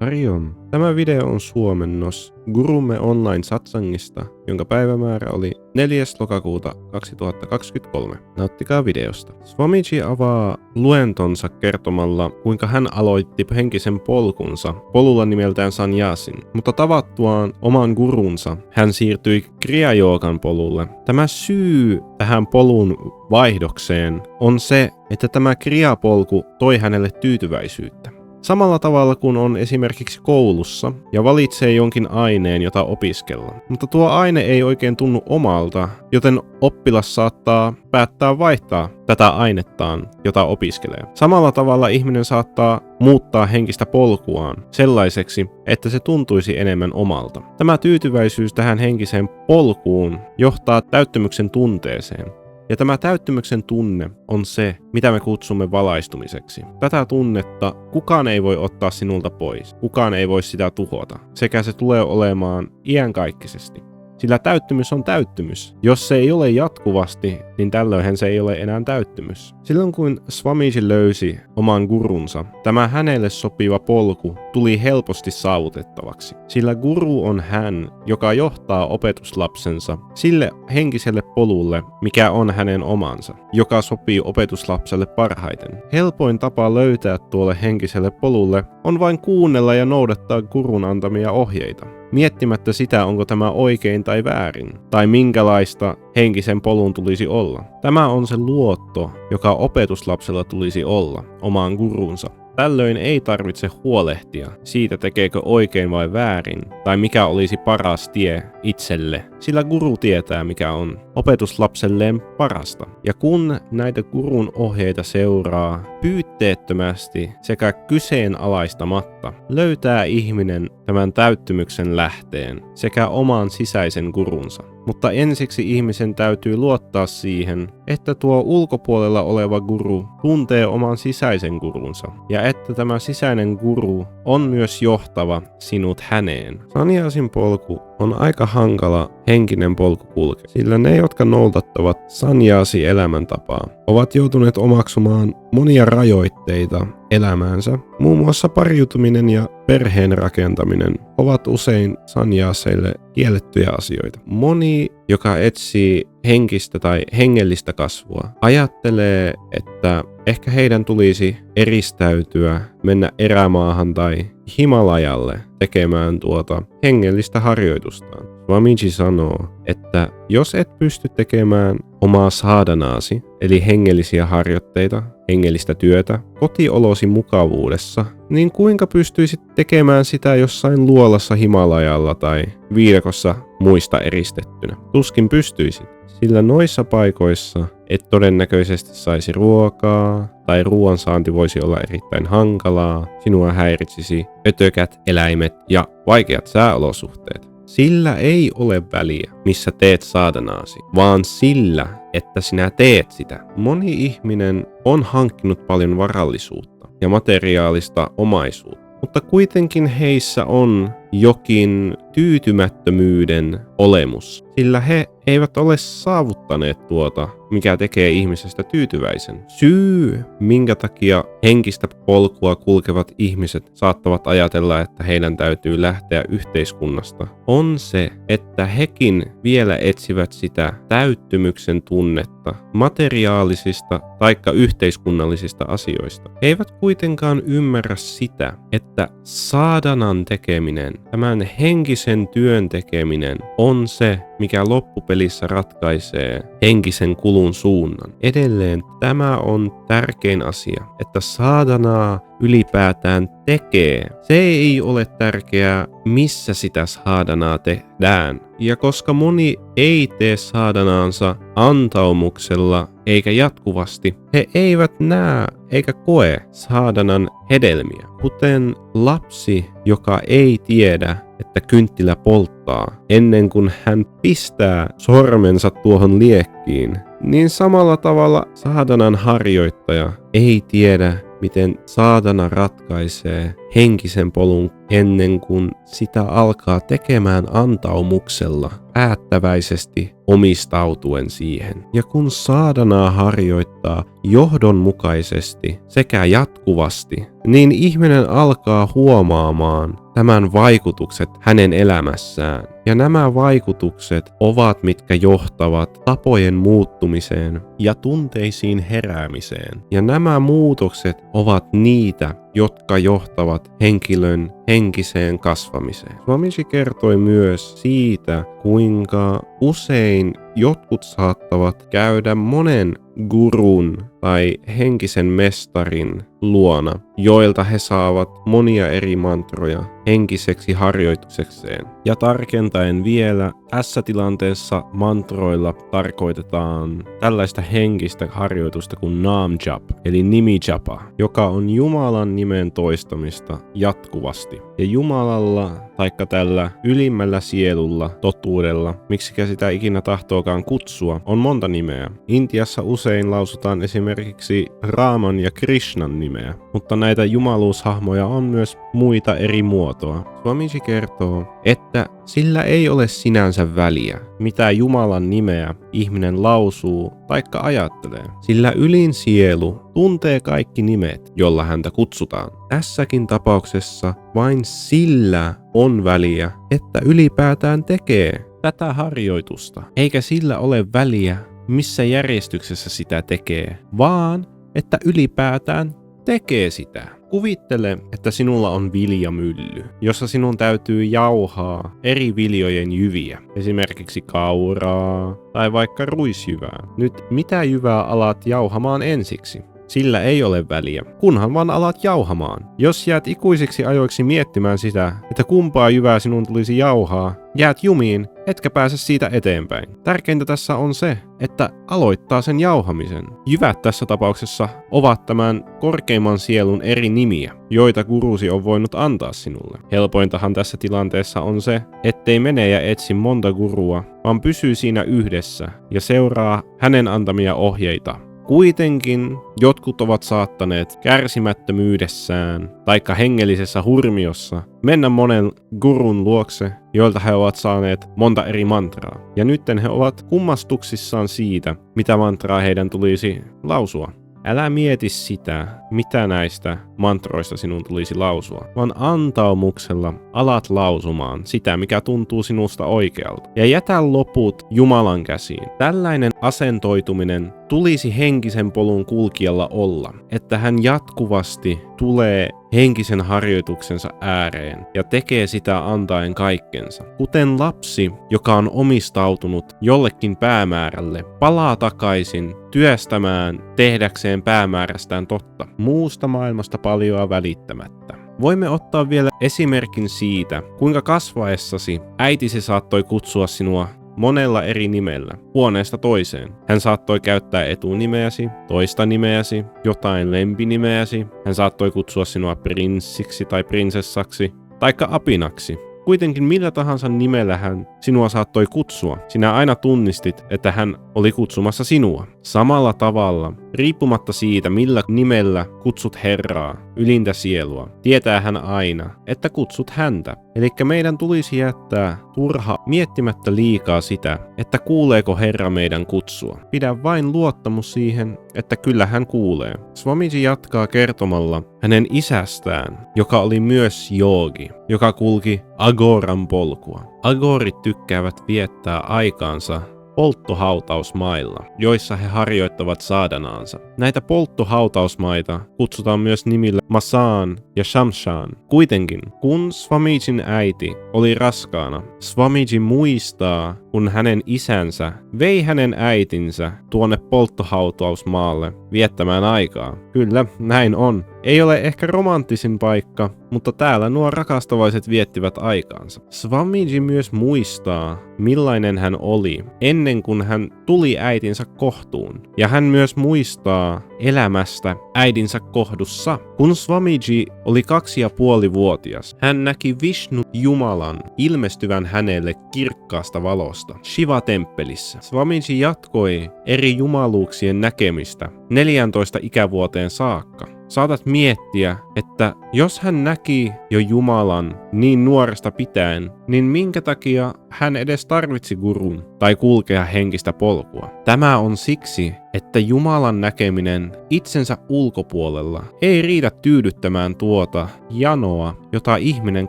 Harion. Tämä video on suomennos Gurumme Online-satsangista, jonka päivämäärä oli 4. lokakuuta 2023. Nauttikaa videosta. Swamiji avaa luentonsa kertomalla, kuinka hän aloitti henkisen polkunsa polulla nimeltään Sannyasin, mutta tavattuaan oman gurunsa hän siirtyi Kriya-joogan polulle. Tämä syy tähän polun vaihdokseen on se, että tämä Kriya-polku toi hänelle tyytyväisyyttä. Samalla tavalla kuin on esimerkiksi koulussa ja valitsee jonkin aineen, jota opiskella. Mutta tuo aine ei oikein tunnu omalta, joten oppilas saattaa päättää vaihtaa tätä ainettaan, jota opiskelee. Samalla tavalla ihminen saattaa muuttaa henkistä polkuaan sellaiseksi, että se tuntuisi enemmän omalta. Tämä tyytyväisyys tähän henkiseen polkuun johtaa täyttymyksen tunteeseen. Ja tämä täyttymyksen tunne on se, mitä me kutsumme valaistumiseksi. Tätä tunnetta kukaan ei voi ottaa sinulta pois. Kukaan ei voi sitä tuhota. Sekä se tulee olemaan iankaikkisesti. Sillä täyttymys on täyttymys. Jos se ei ole jatkuvasti, niin tällöinhän se ei ole enää täyttymys. Silloin kun Swamiji löysi oman gurunsa, tämä hänelle sopiva polku tuli helposti saavutettavaksi. Sillä guru on hän, joka johtaa opetuslapsensa sille henkiselle polulle, mikä on hänen omansa, joka sopii opetuslapselle parhaiten. Helpoin tapa löytää tuolle henkiselle polulle on vain kuunnella ja noudattaa gurun antamia ohjeita. Miettimättä sitä, onko tämä oikein tai väärin, tai minkälaista henkisen polun tulisi olla. Tämä on se luotto, joka opetuslapsella tulisi olla omaan gurunsa. Tällöin ei tarvitse huolehtia siitä, tekeekö oikein vai väärin, tai mikä olisi paras tie itselle, sillä guru tietää, mikä on opetuslapselleen parasta. Ja kun näitä gurun ohjeita seuraa pyytteettömästi sekä kyseenalaistamatta, löytää ihminen tämän täyttymyksen lähteen sekä oman sisäisen gurunsa. Mutta ensiksi ihmisen täytyy luottaa siihen, että tuo ulkopuolella oleva guru tuntee oman sisäisen gurunsa ja että tämä sisäinen guru on myös johtava sinut häneen. Sannyasin polku on aika hankala henkinen polku kulkea, sillä ne, jotka noudattavat sannyasi elämäntapaa, ovat joutuneet omaksumaan monia rajoitteita elämäänsä. Muun muassa pariutuminen ja perheen rakentaminen ovat usein sannyaseille kiellettyjä asioita. Moni, joka etsii henkistä tai hengellistä kasvua, ajattelee, että ehkä heidän tulisi eristäytyä, mennä erämaahan tai Himalajalle tekemään tuota hengellistä harjoitustaan. Swamiji sanoo, että jos et pysty tekemään omaa sadhanaasi, eli hengellisiä harjoitteita, hengellistä työtä, kotiolosi mukavuudessa, niin kuinka pystyisit tekemään sitä jossain luolassa Himalajalla tai viidakossa muista eristettynä? Tuskin pystyisit, sillä noissa paikoissa et todennäköisesti saisi ruokaa, tai ruoan saanti voisi olla erittäin hankalaa, sinua häiritsisi ötökät, eläimet ja vaikeat sääolosuhteet. Sillä ei ole väliä, missä teet sadhanaasi, vaan sillä, että sinä teet sitä. Moni ihminen on hankkinut paljon varallisuutta ja materiaalista omaisuutta, mutta kuitenkin heissä on jokin tyytymättömyyden olemus, sillä he eivät ole saavuttaneet tuota, mikä tekee ihmisestä tyytyväisen. Syy, minkä takia henkistä polkua kulkevat ihmiset saattavat ajatella, että heidän täytyy lähteä yhteiskunnasta, on se, että hekin vielä etsivät sitä täyttymyksen tunnetta materiaalisista taikka yhteiskunnallisista asioista. He eivät kuitenkaan ymmärrä sitä, että sadhanan tekeminen, tämän henkisen työn tekeminen on se, mikä loppupelissä ratkaisee henkisen kulun suunnan. Edelleen tämä on tärkein asia, että sadhanaa ylipäätään tekee. Se ei ole tärkeää, missä sitä sadhanaa tehdään. Ja koska moni ei tee sadhanaansa antaumuksella eikä jatkuvasti, he eivät näe eikä koe sadhanan hedelmiä. Kuten lapsi, joka ei tiedä, että kynttilä polttaa ennen kuin hän pistää sormensa tuohon liekkiin, niin samalla tavalla sadhanan harjoittaja ei tiedä, miten saatana ratkaisee henkisen polun ennen kuin sitä alkaa tekemään antaumuksella päättäväisesti omistautuen siihen. Ja kun saatanaa harjoittaa johdonmukaisesti sekä jatkuvasti, niin ihminen alkaa huomaamaan tämän vaikutukset hänen elämässään. Ja nämä vaikutukset ovat mitkä johtavat tapojen muuttumiseen ja tunteisiin heräämiseen. Ja nämä muutokset ovat niitä, jotka johtavat henkilön henkiseen kasvamiseen. Swamiji kertoi myös siitä, kuinka usein jotkut saattavat käydä monen gurun tai henkisen mestarin luona, joilta he saavat monia eri mantroja henkiseksi harjoituksekseen. Ja tarkentaen vielä, tässä tilanteessa mantroilla tarkoitetaan tällaista henkistä harjoitusta kuin Nam Jap, eli nimi japa, joka on Jumalan nimen toistamista jatkuvasti. Ja Jumalalla, taikka tällä ylimmällä sielulla, totuudella, miksikä sitä ikinä tahtookaan kutsua, on monta nimeä. Intiassa usein lausutaan esimerkiksi Raaman ja Krishnan nimeä, mutta näitä jumaluushahmoja on myös muita eri muotoa. Swamiji kertoo, että sillä ei ole sinänsä väliä, mitä Jumalan nimeä ihminen lausuu taikka ajattelee, sillä ylin sielu tuntee kaikki nimet, jolla häntä kutsutaan. Tässäkin tapauksessa vain sillä on väliä, että ylipäätään tekee tätä harjoitusta, eikä sillä ole väliä, missä järjestyksessä sitä tekee, vaan että ylipäätään tekee sitä. Kuvittele, että sinulla on viljamylly, jossa sinun täytyy jauhaa eri viljojen jyviä, esimerkiksi kauraa tai vaikka ruisjyvää. Nyt mitä jyvää alat jauhamaan ensiksi? Sillä ei ole väliä, kunhan vaan alat jauhamaan. Jos jäät ikuisiksi ajoiksi miettimään sitä, että kumpaa jyvää sinun tulisi jauhaa, jäät jumiin, etkä pääse siitä eteenpäin. Tärkeintä tässä on se, että aloittaa sen jauhamisen. Jyvät tässä tapauksessa ovat tämän korkeimman sielun eri nimiä, joita gurusi on voinut antaa sinulle. Helpointahan tässä tilanteessa on se, ettei mene ja etsi monta gurua, vaan pysyy siinä yhdessä ja seuraa hänen antamia ohjeita. Kuitenkin jotkut ovat saattaneet kärsimättömyydessään taikka hengellisessä hurmiossa mennä monen gurun luokse, joilta he ovat saaneet monta eri mantraa. Ja nytten he ovat kummastuksissaan siitä, mitä mantraa heidän tulisi lausua. Älä mieti sitä, mitä näistä mantroista sinun tulisi lausua, vaan antaumuksella alat lausumaan sitä, mikä tuntuu sinusta oikealta. Ja jätä loput Jumalan käsiin. Tällainen asentoituminen tulisi henkisen polun kulkijalla olla, että hän jatkuvasti tulee henkisen harjoituksensa ääreen ja tekee sitä antaen kaikkensa. Kuten lapsi, joka on omistautunut jollekin päämäärälle, palaa takaisin työstämään tehdäkseen päämäärästään totta, muusta maailmasta paljoa välittämättä. Voimme ottaa vielä esimerkin siitä, kuinka kasvaessasi äitisi saattoi kutsua sinua monella eri nimellä, huoneesta toiseen. Hän saattoi käyttää etunimeäsi, toista nimeäsi, jotain lempinimeäsi. Hän saattoi kutsua sinua prinssiksi tai prinsessaksi, taikka apinaksi. Kuitenkin millä tahansa nimellä hän sinua saattoi kutsua. Sinä aina tunnistit, että hän oli kutsumassa sinua. Samalla tavalla, riippumatta siitä, millä nimellä kutsut Herraa, ylintä sielua, tietää hän aina, että kutsut häntä. Elikkä meidän tulisi jättää turha miettimättä liikaa sitä, että kuuleeko Herra meidän kutsua. Pidä vain luottamus siihen, että kyllä hän kuulee. Swamiji jatkaa kertomalla hänen isästään, joka oli myös joogi, joka kulki Agoran polkua. Agorit tykkäävät viettää aikaansa polttohautausmailla, joissa he harjoittavat saadanaansa. Näitä polttohautausmaita kutsutaan myös nimillä Masaan ja Shamshan. Kuitenkin, kun Swamijin äiti oli raskaana, Swamiji muistaa, kun hänen isänsä vei hänen äitinsä tuonne polttohautausmaalle viettämään aikaa. Kyllä, näin on. Ei ole ehkä romanttisin paikka, mutta täällä nuo rakastavaiset viettivät aikaansa. Swamiji myös muistaa, millainen hän oli ennen kuin hän tuli äitinsä kohtuun. Ja hän myös muistaa elämästä äidinsä kohdussa. Kun Swamiji oli 2,5-vuotias, hän näki Vishnu Jumalan ilmestyvän hänelle kirkkaasta valosta Shiva-temppelissä. Swamiji jatkoi eri jumaluuksien näkemistä 14 ikävuoteen saakka. Saatat miettiä, että jos hän näki jo Jumalan niin nuoresta pitäen, niin minkä takia hän edes tarvitsi gurun tai kulkea henkistä polkua? Tämä on siksi, että Jumalan näkeminen itsensä ulkopuolella ei riitä tyydyttämään tuota janoa, jota ihminen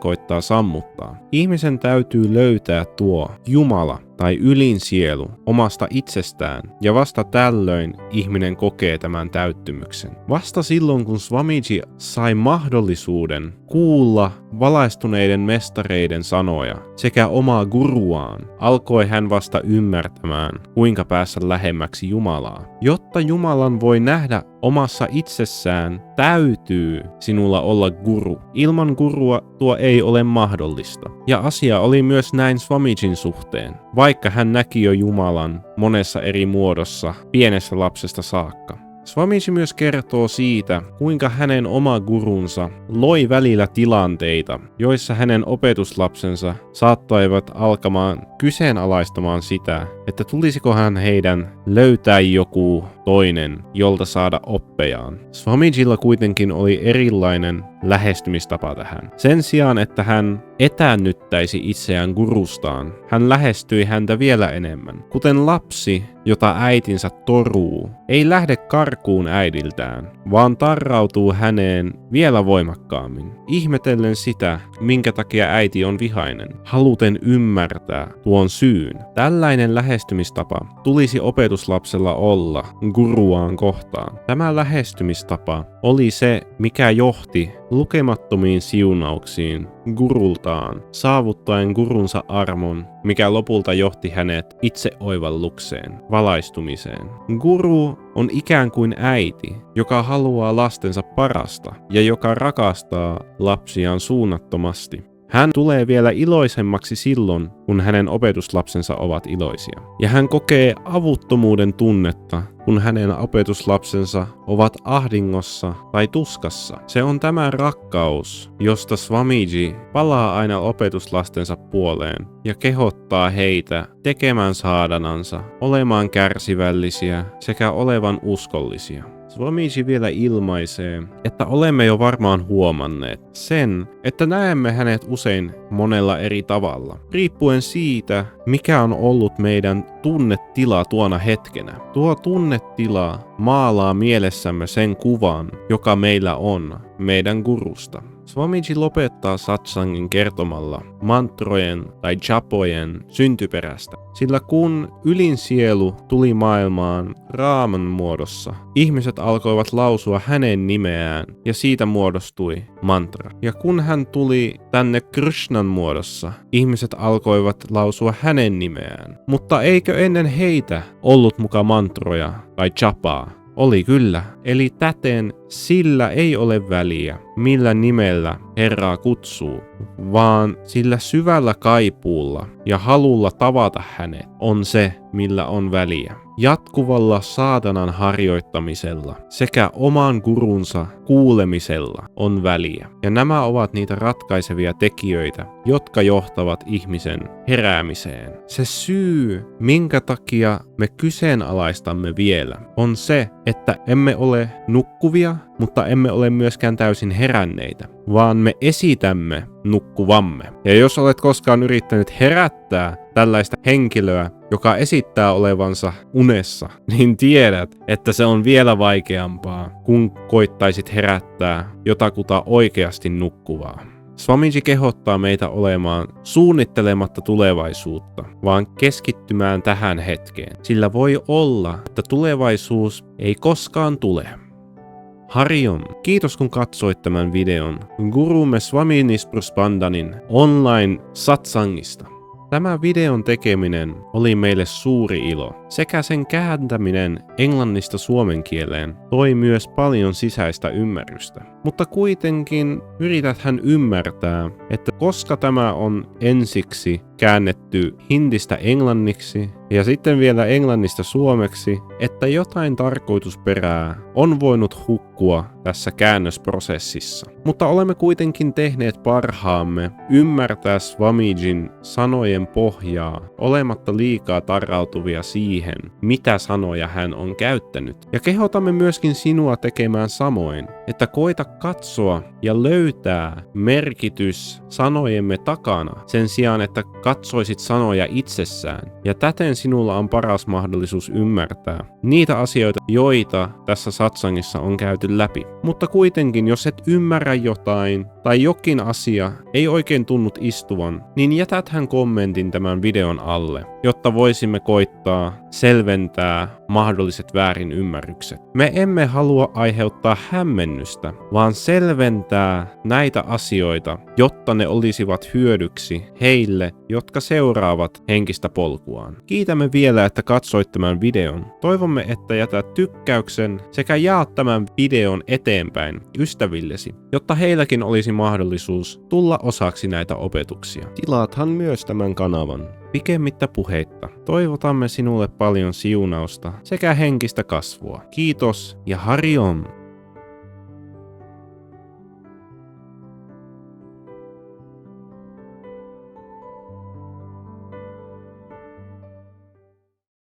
koittaa sammuttaa. Ihmisen täytyy löytää tuo Jumala tai ylin sielu omasta itsestään, ja vasta tällöin ihminen kokee tämän täyttymyksen. Vasta silloin, kun Swamiji sai mahdollisuuden kuulla valaistuneiden mestareiden sanoja sekä omaa guruaan, alkoi hän vasta ymmärtämään, kuinka päästä lähemmäksi Jumalaa. Jotta Jumalan voi nähdä omassa itsessään, täytyy sinulla olla guru. Ilman gurua tuo ei ole mahdollista. Ja asia oli myös näin Swamijin suhteen, vaikka hän näki jo Jumalan monessa eri muodossa pienestä lapsesta saakka. Swamiji myös kertoo siitä, kuinka hänen oma gurunsa loi välillä tilanteita, joissa hänen opetuslapsensa saattoivat alkamaan kyseenalaistamaan sitä, että tulisikohan heidän löytää joku toinen, jolta saada oppejaan. Swamijilla kuitenkin oli erilainen lähestymistapa tähän. Sen sijaan, että hän etäännyttäisi itseään gurustaan, hän lähestyi häntä vielä enemmän. Kuten lapsi, jota äitinsä toruu, ei lähde karkuun äidiltään, vaan tarrautuu häneen vielä voimakkaammin, ihmetellen sitä, minkä takia äiti on vihainen, haluten ymmärtää tuon syyn. Tällainen lähestymistapa tulisi opetuslapsella olla guruaan kohtaan. Tämä lähestymistapa oli se, mikä johti lukemattomiin siunauksiin gurultaan, saavuttaen gurunsa armon, mikä lopulta johti hänet itseoivallukseen, valaistumiseen. Guru on ikään kuin äiti, joka haluaa lastensa parasta ja joka rakastaa lapsiaan suunnattomasti. Hän tulee vielä iloisemmaksi silloin, kun hänen opetuslapsensa ovat iloisia. Ja hän kokee avuttomuuden tunnetta, kun hänen opetuslapsensa ovat ahdingossa tai tuskassa. Se on tämä rakkaus, josta Swamiji palaa aina opetuslastensa puoleen ja kehottaa heitä tekemään saadanansa, olemaan kärsivällisiä sekä olevan uskollisia. Swamiji vielä ilmaisee, että olemme jo varmaan huomanneet sen, että näemme hänet usein monella eri tavalla, riippuen siitä, mikä on ollut meidän tunnetila tuona hetkenä. Tuo tunnetila maalaa mielessämme sen kuvan, joka meillä on meidän gurusta. Swamiji lopettaa satsangin kertomalla mantrojen tai japojen syntyperästä, sillä kun ylin sielu tuli maailmaan Raaman muodossa, ihmiset alkoivat lausua hänen nimeään ja siitä muodostui mantra. Ja kun hän tuli tänne Krishnan muodossa, ihmiset alkoivat lausua hänen nimeään. Mutta eikö ennen heitä ollut muka mantroja tai japaa? Oli kyllä, eli täten sillä ei ole väliä, millä nimellä Herraa kutsuu, vaan sillä syvällä kaipuulla ja halulla tavata hänet on se, millä on väliä. Jatkuvalla saadanan harjoittamisella sekä oman gurunsa kuulemisella on väliä. Ja nämä ovat niitä ratkaisevia tekijöitä, jotka johtavat ihmisen heräämiseen. Se syy, minkä takia me kyseenalaistamme vielä, on se, että emme ole nukkuvia, mutta emme ole myöskään täysin heränneitä, vaan me esitämme nukkuvamme. Ja jos olet koskaan yrittänyt herättää tällaista henkilöä, joka esittää olevansa unessa, niin tiedät, että se on vielä vaikeampaa, kun koittaisit herättää jotakuta oikeasti nukkuvaa. Swamiji kehottaa meitä olemaan suunnittelematta tulevaisuutta, vaan keskittymään tähän hetkeen, sillä voi olla, että tulevaisuus ei koskaan tule. Hariom, kiitos kun katsoit tämän videon Gurumme Swami Nispruspandanin online satsangista. Tämä videon tekeminen oli meille suuri ilo, sekä sen kääntäminen englannista suomen kieleen toi myös paljon sisäistä ymmärrystä. Mutta kuitenkin yritäthän ymmärtää, että koska tämä on ensiksi käännetty hindistä englanniksi ja sitten vielä englannista suomeksi, että jotain tarkoitusperää on voinut hukkua tässä käännösprosessissa. Mutta olemme kuitenkin tehneet parhaamme ymmärtää Swamijin sanojen pohjaa olematta liikaa tarrautuvia siihen, mitä sanoja hän on käyttänyt. Ja kehotamme myöskin sinua tekemään samoin, että koita katsoa ja löytää merkitys sanojemme takana sen sijaan, että katsoisit sanoja itsessään. Ja täten sinulla on paras mahdollisuus ymmärtää niitä asioita, joita tässä satsangissa on käyty läpi. Mutta kuitenkin, jos et ymmärrä jotain tai jokin asia ei oikein tunnut istuvan, niin jätäthän kommentin tämän videon alle, jotta voisimme koittaa selventää mahdolliset väärinymmärrykset. Me emme halua aiheuttaa hämmennystä, vaan selventää näitä asioita, jotta ne olisivat hyödyksi heille, jotka seuraavat henkistä polkuaan. Kiitämme vielä, että katsoit tämän videon. Toivomme, että jätät tykkäyksen sekä jaat tämän videon eteenpäin ystävillesi, jotta heilläkin olisi mahdollisuus tulla osaksi näitä opetuksia. Tilaathan myös tämän kanavan. Pikemmittä puheitta. Toivotamme sinulle paljon siunausta sekä henkistä kasvua. Kiitos ja Hari Om!